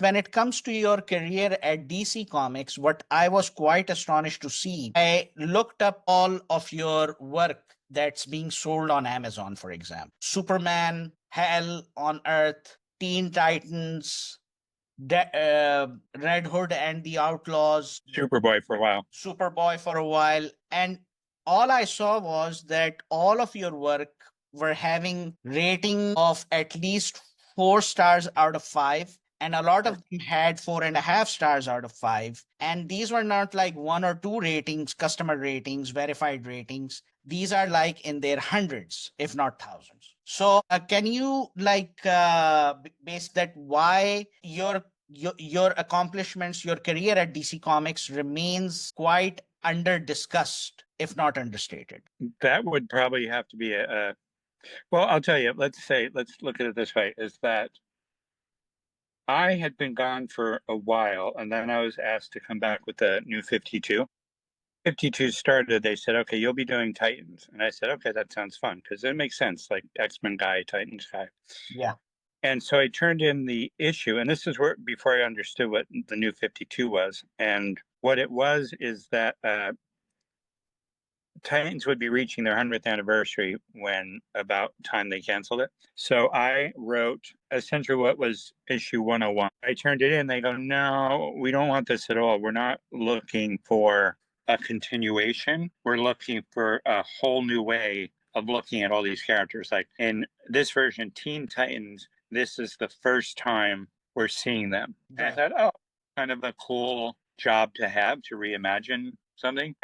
When it comes to your career at DC Comics, what I was quite astonished to see, I looked up all of your work that's being sold on Amazon, for example. Superman, Hell on Earth, Teen Titans, Red Hood and the Outlaws, Superboy for a while. Superboy for a while. And all I saw was that all of your work were having rating of at least 4 stars out of 5. And a lot of them had 4.5 stars out of 5. And these were not like 1 or 2 ratings, customer ratings, verified ratings. These are like in their hundreds, if not thousands. So can you base that why your accomplishments, your career at DC Comics remains quite under discussed, if not understated? That would probably have to be well, I'll tell you, let's look at it this way, is that I had been gone for a while, and then I was asked to come back with the new 52. 52 started, they said, okay, you'll be doing Titans. And I said, okay, that sounds fun, because it makes sense, like X-Men guy, Titans guy. Yeah. And so I turned in the issue, and this is where before I understood what the new 52 was. And what it was is that Titans would be reaching their 100th anniversary when about time they canceled it. So I wrote essentially what was issue 101. I turned it in. They go, no, we don't want this at all. We're not looking for a continuation. We're looking for a whole new way of looking at all these characters. Like in this version, Teen Titans, this is the first time we're seeing them. And I thought, oh, kind of a cool job to have to reimagine something.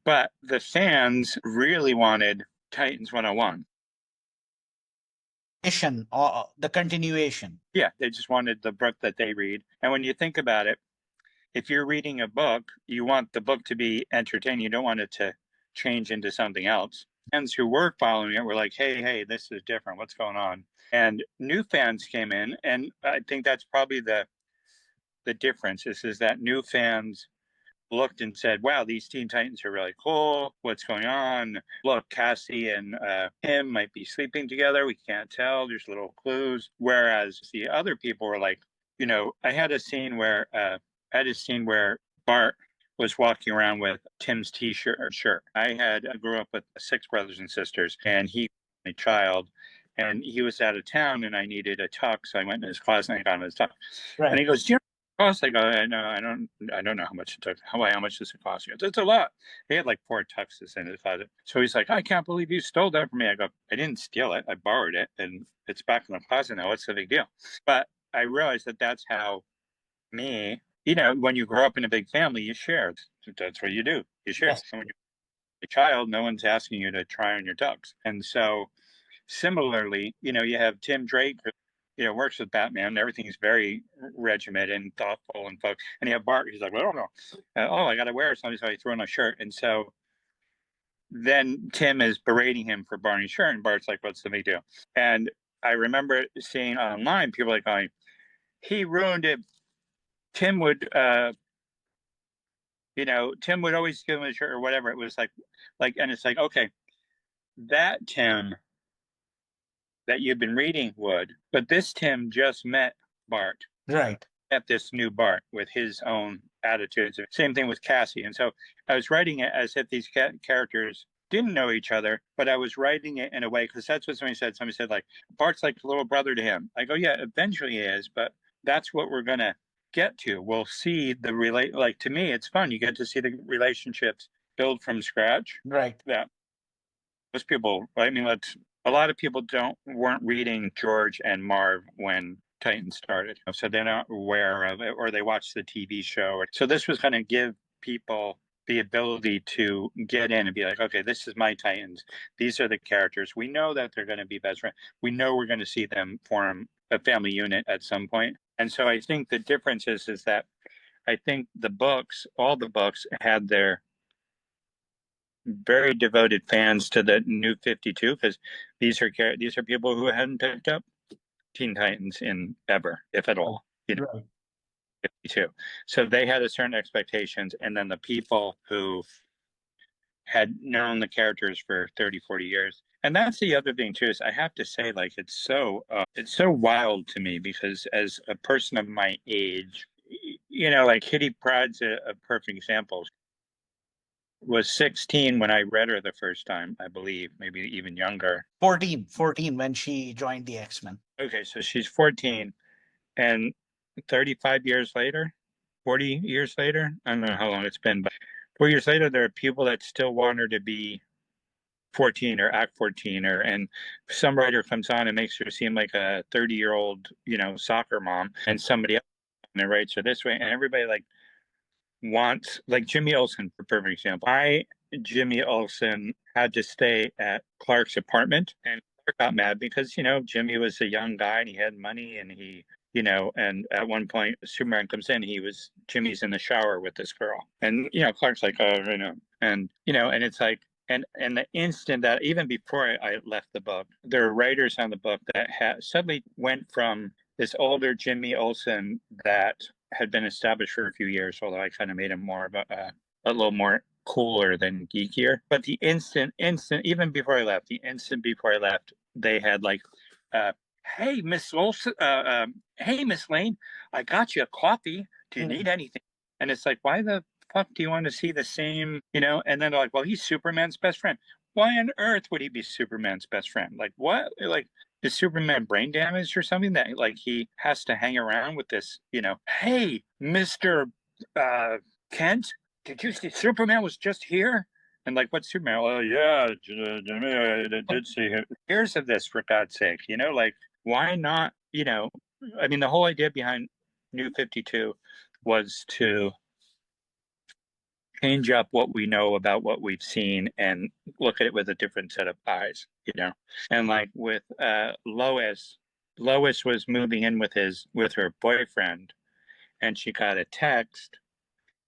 But the fans really wanted Titans 101. The continuation. Yeah, they just wanted the book that they read. And when you think about it, if you're reading a book, you want the book to be entertaining. You don't want it to change into something else. Fans who were following it were like, hey, this is different. What's going on? And new fans came in, and I think that's probably the difference is that new fans looked and said, wow, these Teen Titans are really cool. What's going on? Look, Cassie and him might be sleeping together. We can't tell. There's little clues. Whereas the other people were like, I had a scene where Bart was walking around with Tim's t-shirt or shirt. I grew up with 6 brothers and sisters, and he was a child. And he was out of town, and I needed a tux. So I went in his closet and I got him his tux. Right. And he goes, do you cost? I go, no, I don't know how much it took. How much does it cost? He goes, it's a lot. He had like 4 tuxes in his closet. So he's like, I can't believe you stole that from me. I go, I didn't steal it. I borrowed it, and it's back in the closet now. What's the big deal? But I realized that that's how when you grow up in a big family, you share. That's what you do. You share. Yes. So when you're a child, no one's asking you to try on your tux. And so similarly, you have Tim Drake, works with Batman. Everything's very regimented and thoughtful and focused. And you have Bart, he's like, well, I don't know. I got to wear something, so he threw on a shirt. And so then Tim is berating him for borrowing his shirt, and Bart's like, what's the big deal? And I remember seeing online, people like going, he ruined it. Tim would always give him a shirt or whatever. It was like, and it's like, okay, that Tim that you've been reading would, but this Tim just met Bart. Right. Met this new Bart with his own attitudes. Same thing with Cassie. And so I was writing it as if these characters didn't know each other, but I was writing it in a way, because that's what somebody said. Somebody said, like, Bart's like a little brother to him. I go, yeah, eventually he is, but that's what we're going to get to. We'll see to me, it's fun. You get to see the relationships build from scratch. Right. That most people, a lot of people weren't reading George and Marv when Titans started, so they're not aware of it, or they watched the TV show. So this was going to give people the ability to get in and be like, okay, this is my Titans. These are the characters. We know that they're going to be best friends. We know we're going to see them form a family unit at some point. And so I think the difference is that I think all the books had their very devoted fans to the new 52, because these are people who hadn't picked up Teen Titans in ever, if at all. Right. 52. So they had a certain expectations, and then the people who had known the characters for 30, 40 years, And that's the other thing too, is I have to say, like, it's so wild to me because as a person of my age, like Kitty Pryde's a perfect example. Was 16 when I read her the first time, I believe, maybe even younger. 14 when she joined the X-Men. Okay, so she's 14, and 35 years later, 40 years later, I don't know how long it's been, but 4 years later, there are people that still want her to be 14 or act 14, and some writer comes on and makes her seem like a 30-year-old, soccer mom, and somebody else and writes her this way, and everybody like wants, like Jimmy Olsen, for perfect example. Jimmy Olsen had to stay at Clark's apartment, and Clark got mad because Jimmy was a young guy and he had money, and and at one point Superman comes in, Jimmy's in the shower with this girl, and Clark's like, oh, and it's like, and the instant that, even before I left the book, there are writers on the book that suddenly went from this older Jimmy Olsen that had been established for a few years, although I kind of made him more of a little more cooler than geekier. But the even before I left, they had like, hey, Miss Olsen, hey, Miss Lane, I got you a coffee. Do you need anything? And it's like, why the fuck do you want to see the same, And then they're like, well, he's Superman's best friend. Why on earth would he be Superman's best friend? Like, what? Like, is Superman brain damaged or something that like he has to hang around with this, hey, Mr. Kent, did you see Superman was just here? And like, what's Superman? Oh, yeah, Jimmy, I did see him. Years of this, for God's sake, like, why not, I mean, the whole idea behind New 52 was to change up what we know about what we've seen and look at it with a different set of eyes, And like with Lois was moving in with her boyfriend, and she got a text,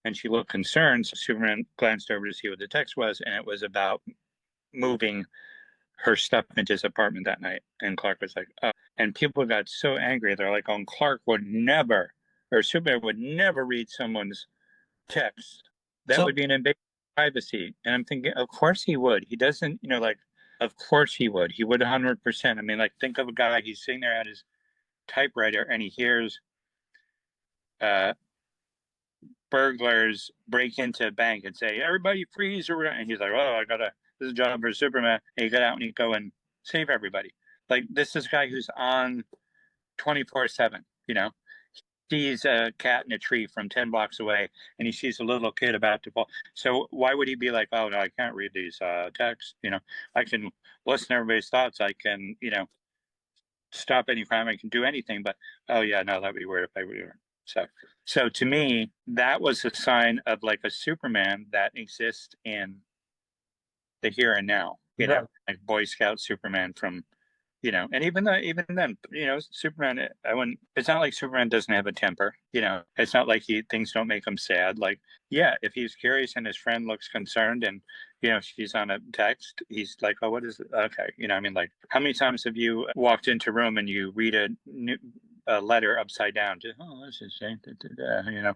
and she looked concerned. So Superman glanced over to see what the text was, and it was about moving her stuff into his apartment that night. And Clark was like, oh. And people got so angry. They're like, oh, Clark would never, or Superman would never read someone's text. That would be an invasion of privacy. And I'm thinking, of course he would. He doesn't, like, of course he would. He would 100%. I mean, like, think of a guy, he's sitting there at his typewriter and he hears uh, burglars break into a bank and say, everybody freeze. And he's like, oh, this is a job for Superman. And you get out and you go and save everybody. Like, this is a guy who's on 24/7, sees a cat in a tree from 10 blocks away, and he sees a little kid about to fall. So why would he be like, oh, no, I can't read these texts? I can listen to everybody's thoughts. I can, stop any crime. I can do anything. But, oh, yeah, no, that'd be weird if I were. So to me, that was a sign of like a Superman that exists in the here and now, like Boy Scout Superman from and even then, Superman, I wouldn't, it's not like Superman doesn't have a temper, it's not like things don't make him sad. Like, yeah, if he's curious and his friend looks concerned and, she's on a text, he's like, oh, what is it? Okay. I mean, like, how many times have you walked into a room and you read a letter upside down? Just, oh, that's a shame.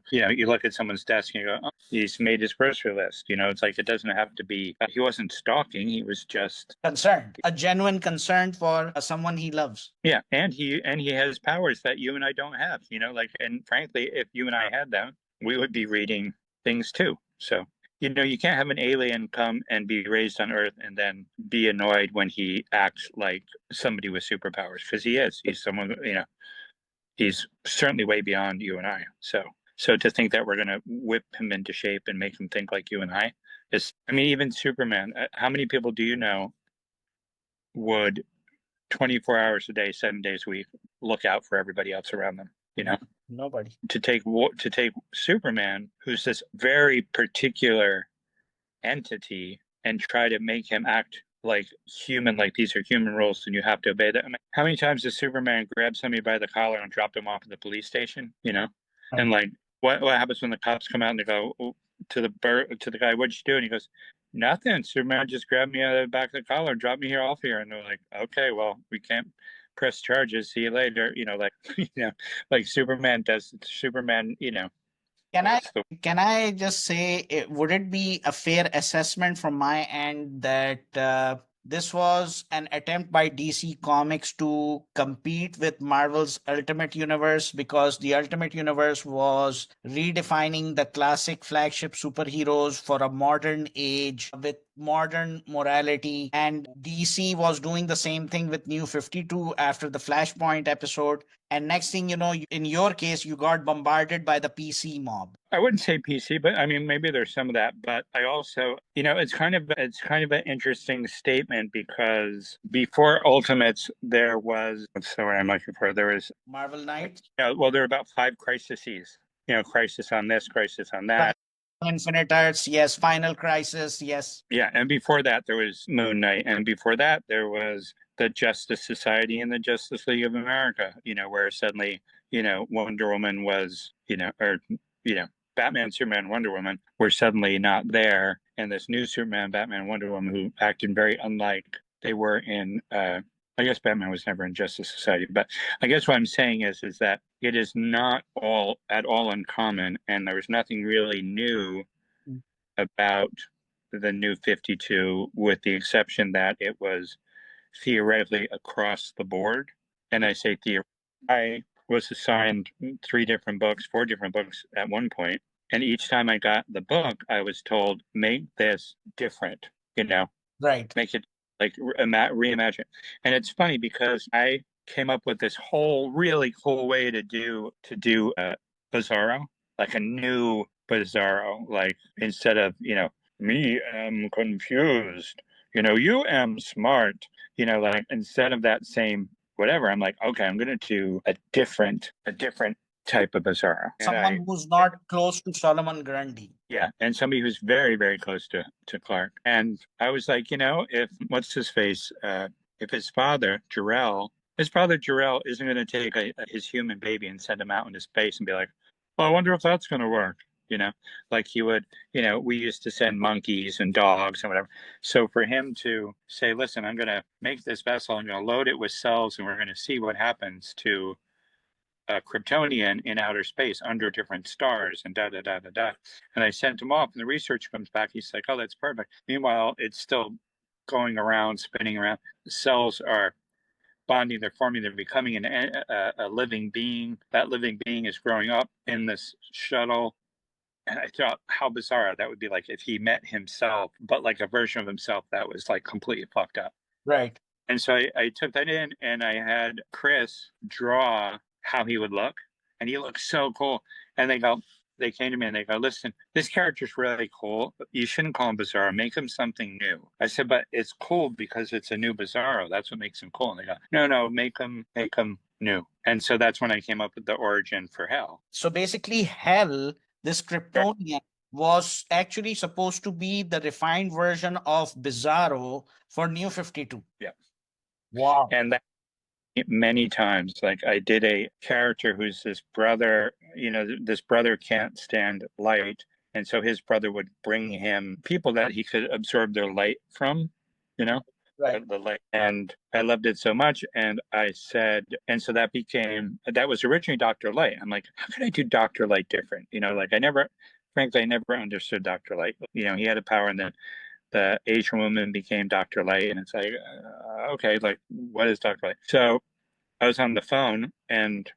You look at someone's desk and you go, oh, he's made his grocery list. It's like, it doesn't have to be, he wasn't stalking. He was just concerned, a genuine concern for someone he loves. Yeah, and he has powers that you and I don't have. Like, and frankly, if you and I had them, we would be reading things too. So you can't have an alien come and be raised on Earth and then be annoyed when he acts like somebody with superpowers, because he is. He's someone. He's certainly way beyond you and I. So to think that we're going to whip him into shape and make him think like you and I is, I mean, even Superman. How many people do you know would 24 hours a day, 7 days a week, look out for everybody else around them? Nobody. To take Superman, who's this very particular entity, and try to make him act like human, like these are human rules and you have to obey them. I mean, how many times does Superman grab somebody by the collar and drop them off at the police station? And like, what happens when the cops come out and they go, oh, to the guy, what'd you do? And he goes, nothing. Superman just grabbed me out of the back of the collar and dropped me here off here. And they're like, okay, well, we can't press charges. See you later. Like, like Superman does. Superman, Can I just say, would it be a fair assessment from my end that this was an attempt by DC Comics to compete with Marvel's Ultimate Universe, because the Ultimate Universe was redefining the classic flagship superheroes for a modern age with modern morality. And DC was doing the same thing with New 52 after the Flashpoint episode. And next thing you know, in your case, you got bombarded by the PC mob. I wouldn't say PC, but I mean maybe there's some of that. But I also, it's kind of an interesting statement, because before Ultimates there was, what's the word I'm looking for? There was Marvel Knights. well, there were about 5 crises. Crisis on this, crisis on Right. that. Infinite Earths, yes. Final Crisis, yes. Yeah, and before that there was Moon Knight, and before that there was the Justice Society and the Justice League of America. Where suddenly, Wonder Woman was, or Batman, Superman, Wonder Woman were suddenly not there, and this new Superman, Batman, Wonder Woman, who acted very unlike they were in. I guess Batman was never in Justice Society, but I guess what I'm saying is that it is not all at all uncommon, and there was nothing really new about the New 52, with the exception that it was theoretically across the board. And I say theoretically, I was assigned 3 different books, 4 different books at one point, and each time I got the book, I was told, make this different, Right. make it like reimagine. And it's funny because I came up with this whole really cool way to do Bizarro, like a new Bizarro, like instead of me am confused, you am smart, like instead of that same whatever, I'm like, okay, I'm gonna do a different type of Bizarro. Someone who's not close to Solomon Grundy. Yeah, and somebody who's very, very close to Clark. And I was like, if what's his face, if his father Jarrell isn't going to take his human baby and send him out into space and be like, well, I wonder if that's going to work. Like he would. We used to send monkeys and dogs and whatever. So for him to say, listen, I'm going to make this vessel, I'm going to load it with cells, and we're going to see what happens to a Kryptonian in outer space under different stars, and da da da da da. And I sent him off, and the research comes back. He's like, "Oh, that's perfect." Meanwhile, it's still going around, spinning around. The cells are bonding, they're forming, they're becoming a living being. That living being is growing up in this shuttle. And I thought how bizarre that would be, like if he met himself, but like a version of himself that was like completely fucked up. Right. And so I took that in, and I had Chris draw how he would look. And he looked so cool. And they came to me and they go, listen, this character's really cool. You shouldn't call him Bizarro. Make him something new. I said, but it's cool because it's a new Bizarro. That's what makes him cool. And they go, no, make him new. And so that's when I came up with the origin for Hell. So basically, Hell, this Kryptonian, was actually supposed to be the refined version of Bizarro for New 52. Yeah. Wow. And that many times, like I did a character who's this brother, this brother can't stand light, and so his brother would bring him people that he could absorb their light from, Right. the light. And I loved it so much, and I said, and so that was originally Dr. Light. I'm like, how could I do Dr. Light different? Like frankly, I never understood Dr. Light. He had a power, and then the Asian woman became Dr. Light, and it's like, okay, like what is Dr. Light? So I was on the phone, and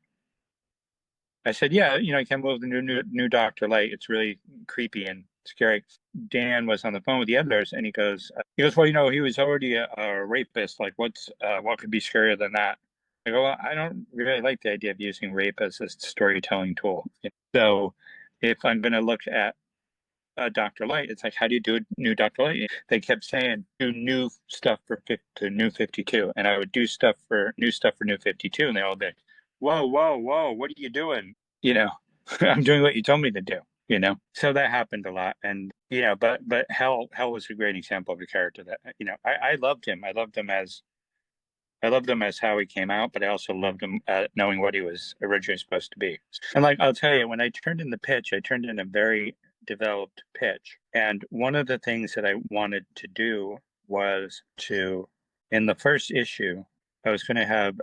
I said, yeah, I can't believe the new Dr. Light. It's really creepy and scary. Dan was on the phone with the editors, and he goes, well, he was already a rapist. Like, what could be scarier than that? I go, well, I don't really like the idea of using rape as a storytelling tool. So if I'm going to look at Dr. Light, it's like, how do you do a new Dr. Light? They kept saying, do new stuff for New 52. And I would do new stuff for New 52. And they all be, whoa, what are you doing? I'm doing what you told me to do, So that happened a lot. And, but Hell was a great example of a character that, I loved him. I loved him as how he came out, but I also loved him knowing what he was originally supposed to be. And like, I'll tell you, when I turned in the pitch, I turned in a very developed pitch. And one of the things that I wanted to do was in the first issue, I was going to have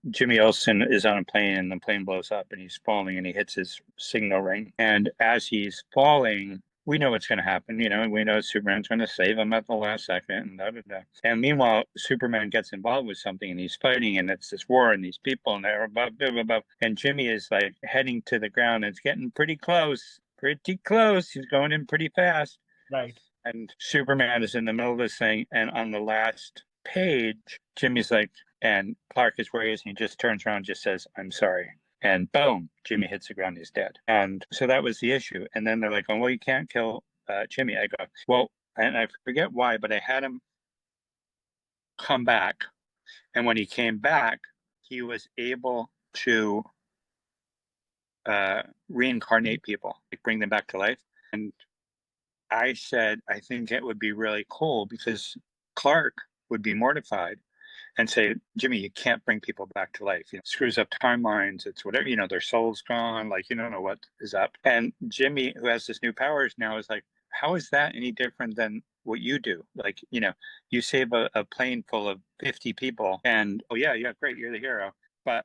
Jimmy Olsen is on a plane, and the plane blows up, and he's falling, and he hits his signal ring. And as he's falling, we know what's going to happen. We know Superman's going to save him at the last second. And, da, da, da. And meanwhile, Superman gets involved with something and he's fighting and it's this war and these people and they're above, blah, blah, blah. And Jimmy is like heading to the ground. And it's getting pretty close. Pretty close. He's going in pretty fast. Right. And Superman is in the middle of this thing. And on the last page, Jimmy's like, and Clark is where he is. And he just turns around and just says, I'm sorry. And boom, Jimmy hits the ground. He's dead. And so that was the issue. And then they're like, oh, well, you can't kill Jimmy. I go, well, and I forget why, but I had him come back. And when he came back, he was able to reincarnate people, like bring them back to life. And I said, I think it would be really cool because Clark would be mortified and say, Jimmy, you can't bring people back to life. Screws up timelines. It's whatever, their soul's gone. Like, you don't know what is up. And Jimmy, who has this new powers now, is like, how is that any different than what you do? Like, you save a plane full of 50 people and, oh, yeah, great. You're the hero. But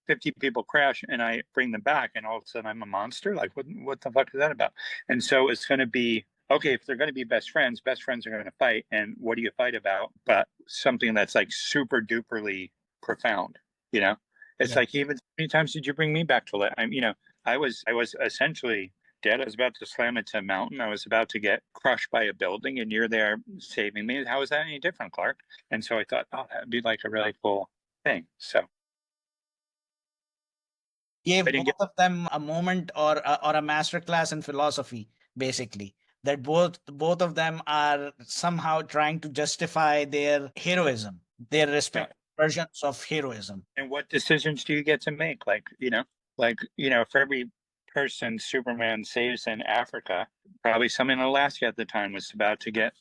50 people crash and I bring them back and all of a sudden I'm a monster. Like, what the fuck is that about? And so it's going to be, okay, if they're going to be best friends are going to fight. And what do you fight about? But something that's like super duperly profound, It's like, even how many times did you bring me back to life? I was essentially dead. I was about to slam into a mountain. I was about to get crushed by a building and you're there saving me. How is that any different, Clark? And so I thought, oh, that'd be like a really cool thing. So Gave both of them a moment or a master class in philosophy, basically. That both of them are somehow trying to justify their heroism, their respective versions of heroism. And what decisions do you get to make? For every person Superman saves in Africa, probably someone in Alaska at the time was about to get,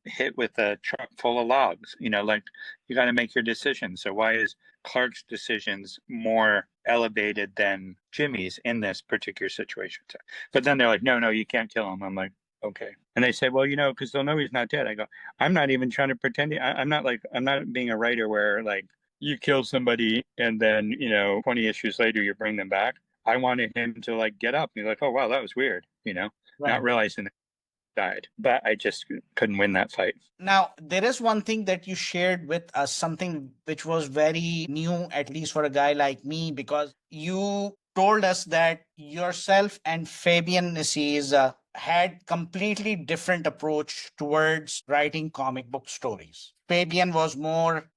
hit with a truck full of logs. You got to make your decision. So why is Clark's decisions more elevated than Jimmy's in this particular situation? But then they're like, no, you can't kill him. I'm like, okay. And they say, well, because they'll know he's not dead. I go, I'm not even trying to pretend. I'm not being a writer where like you kill somebody and then, 20 issues later, you bring them back. I wanted him to like get up and be like, oh, wow, that was weird, not realizing that he died. But I just couldn't win that fight. Now, there is one thing that you shared with us, something which was very new, at least for a guy like me, because you told us that yourself and Fabian Nassis had completely different approach towards writing comic book stories. Fabian was more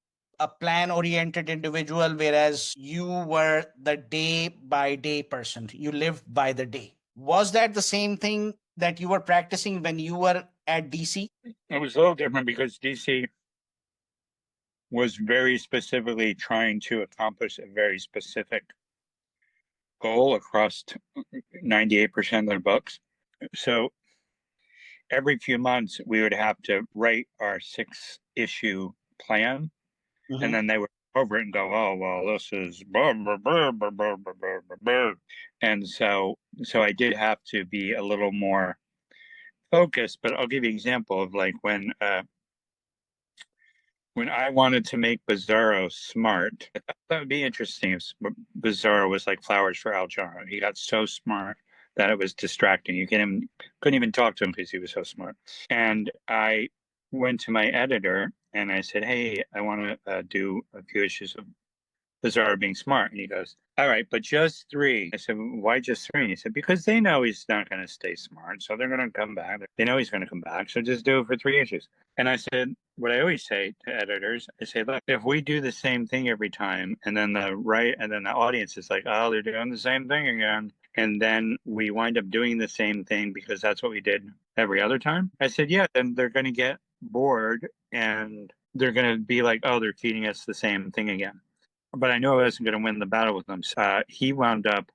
a plan oriented individual, whereas you were the day by day person. You lived by the day. Was that the same thing that you were practicing when you were at DC? It was a little different because DC was very specifically trying to accomplish a very specific goal across 98% of their books. So every few months, we would have to write our 6-issue plan. Mm-hmm. And then they would over it and go, oh, well, this is blah, blah, blah, blah, blah, blah, blah, blah. And so I did have to be a little more focused, but I'll give you an example of like when I wanted to make Bizarro smart. That would be interesting if Bizarro was like flowers for Algernon. He got so smart that it was distracting. You couldn't even talk to him because he was so smart. And I went to my editor and I said, hey, I want to do a few issues of Bizarro being smart. And he goes, all right, but just 3. I said, why just 3? And he said, because they know he's not going to stay smart. So they're going to come back. They know he's going to come back. So just do it for 3 issues. And I said, what I always say to editors, I say, look, if we do the same thing every time and then the audience is like, oh, they're doing the same thing again. And then we wind up doing the same thing because that's what we did every other time. I said, yeah, then they're going to get bored and they're going to be like, oh, they're feeding us the same thing again. But I knew I wasn't going to win the battle with them. He wound up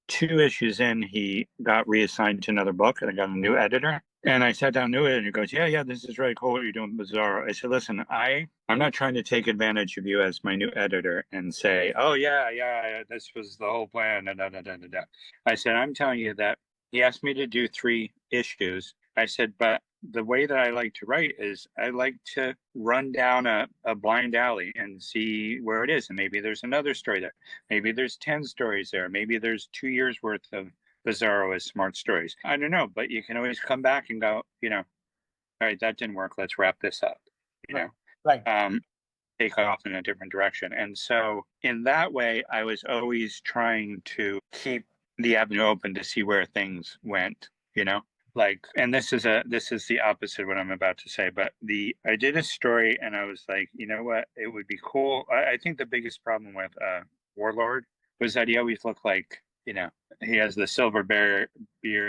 2 issues in, he got reassigned to another book and I got a new editor. And I sat down to it and he goes, yeah, this is really cool what you're doing, Bizarro. I said, listen, I'm not trying to take advantage of you as my new editor and say, oh, yeah, this was the whole plan. Da, da, da, da, da. I said, I'm telling you that he asked me to do 3 issues. I said, but the way that I like to write is I like to run down a blind alley and see where it is. And maybe there's another story there. Maybe there's 10 stories there. Maybe there's 2 years worth of Bizarro as smart stories. I don't know, but you can always come back and go, all right, that didn't work. Let's wrap this up. You Right. know, Right. take off in a different direction. And so in that way, I was always trying to keep the avenue open to see where things went, like, and this is the opposite of what I'm about to say, but I did a story and I was like, you know what, it would be cool. I think the biggest problem with Warlord was that he always looked like, he has the silver beard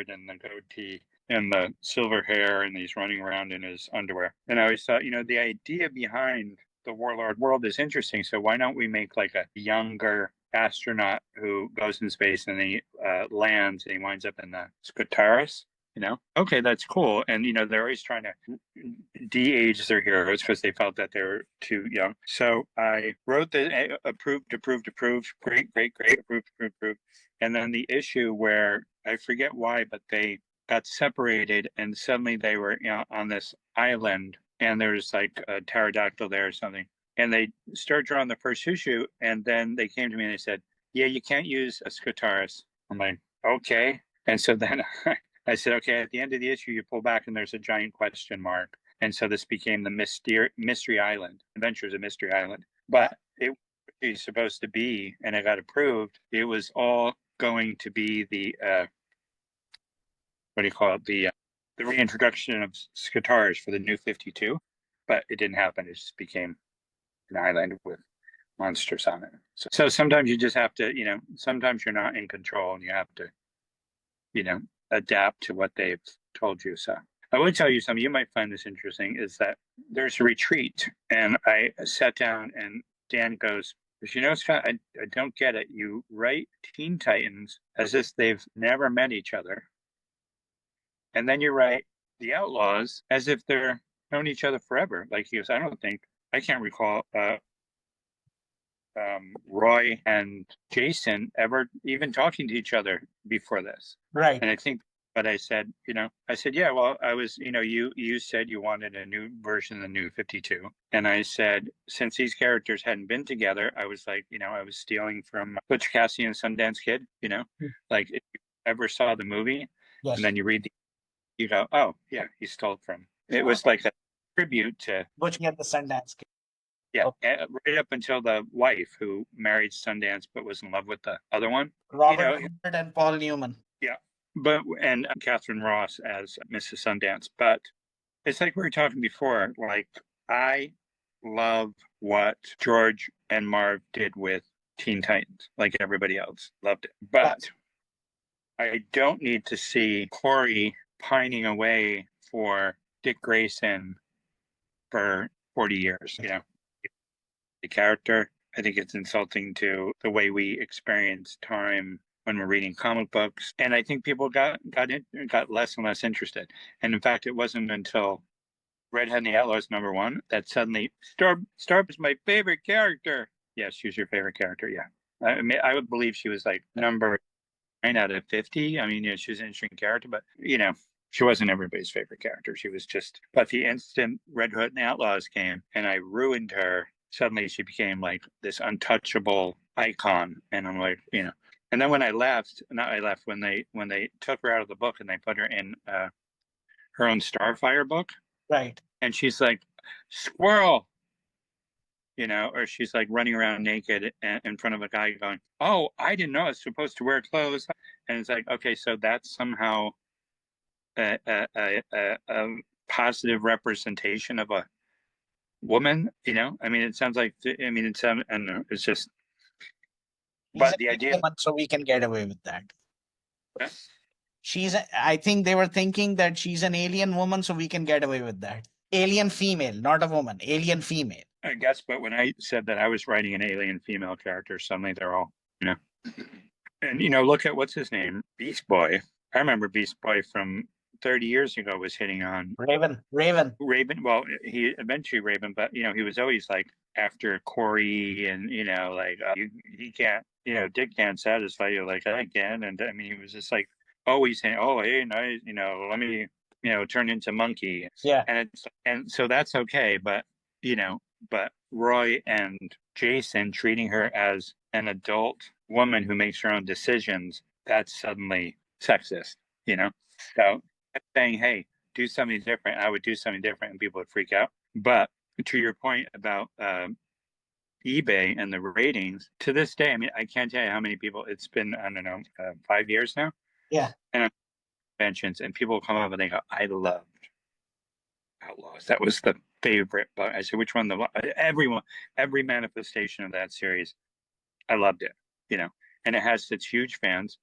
and the goatee and the silver hair, and he's running around in his underwear. And I always thought, the idea behind the Warlord world is interesting. So why don't we make like a younger astronaut who goes in space and he lands and he winds up in the Skitaris? Okay, that's cool. And they're always trying to de-age their heroes because they felt that they were too young. So I wrote the approved, great, great, great, approved. And then the issue where I forget why, but they got separated and suddenly they were on this island and there's like a pterodactyl there or something. And they started drawing the first issue and then they came to me and they said, yeah, you can't use a Skitaris. I'm like, okay. And so then I said, okay, at the end of the issue, you pull back and there's a giant question mark. And so this became the Mystery Island, Adventures of Mystery Island. But it was supposed to be, and it got approved, it was all going to be the, what do you call it? The reintroduction of Skitaris for the New 52. But it didn't happen. It just became an island with monsters on it. So sometimes you just have to, sometimes you're not in control and you have to, adapt to what they've told you. So I would tell you something, you might find this interesting, is that there's a retreat. And I sat down and Dan goes, Scott, I don't get it. You write Teen Titans as if they've never met each other. And then you write the Outlaws as if they're known each other forever. Like he goes, I can't recall Roy and Jason ever even talking to each other before this. Right. And I think, but I said, yeah, well, I was, you said you wanted a new version of the New 52. And I said, since these characters hadn't been together, I was like, I was stealing from Butch Cassidy and Sundance Kid, like if you ever saw the movie Yes. and then you read you go, oh, yeah, he stole from. It was like a tribute to Butch at the Sundance Kid. yeah, Okay. right up until the wife who married Sundance but was in love with the other one. Robert and Paul Newman. Yeah, but and Catherine Ross as Mrs. Sundance. But it's like we were talking before. Like I love what George and Marv did with Teen Titans. Like everybody else loved it, but I don't need to see Corey pining away for Dick Grayson for 40 years. The character. I think it's insulting to the way we experience time when we're reading comic books, and I think people got less and less interested. And in fact, it wasn't until Redhead and the Outlaws #1 that suddenly Starb is my favorite character. Yes, she's your favorite character. Yeah, I mean, I would believe she was like number 9 out of 50. I mean, she was an interesting character, but she wasn't everybody's favorite character. She was just. But the instant Red Hood and the Outlaws came, and I ruined her, suddenly she became like this untouchable icon. And I'm like, And then when when they took her out of the book and they put her in her own Starfire book, right? And she's like, squirrel, or she's like running around naked in front of a guy going, oh, I didn't know I was supposed to wear clothes. And it's like, okay, so that's somehow a positive representation of a woman, I mean, it sounds like, I don't know, it's just, but the idea. So we can get away with that. Yeah. I think they were thinking that she's an alien woman, so we can get away with that. Alien female, not a woman, alien female. I guess, but when I said that I was writing an alien female character, suddenly they're all, and, look at what's his name, Beast Boy. I remember Beast Boy from 30 years ago was hitting on Raven. Well, he eventually Raven, but he was always like after Corey, and like he can't, Dick can't satisfy you like I can, and I mean he was just like always saying, oh hey, nice, let me turn into monkey. Yeah, and so that's okay, but but Roy and Jason treating her as an adult woman who makes her own decisions, that's suddenly sexist, you know? So saying, hey, do something different, I would do something different and people would freak out. But to your point about eBay and the ratings, to this day, I mean, I can't tell you how many people, it's been, I don't know, 5 years now. Yeah. And conventions, and people will come up and they go, I loved Outlaws. That was the favorite. But I said, which one? Everyone, every manifestation of that series, I loved it, you know, and it has such huge fans.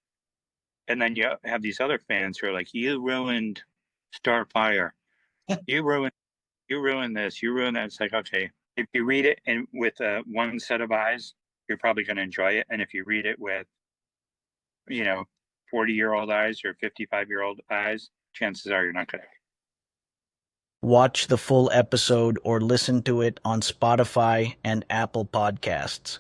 And then you have these other fans who are like, you ruined Starfire. You ruined, you ruined this. You ruined that. It's like, okay, if you read it and with one set of eyes, you're probably going to enjoy it. And if you read it with, you know, 40-year-old eyes or 55-year-old eyes, chances are you're not going to. Watch the full episode or listen to it on Spotify and Apple Podcasts.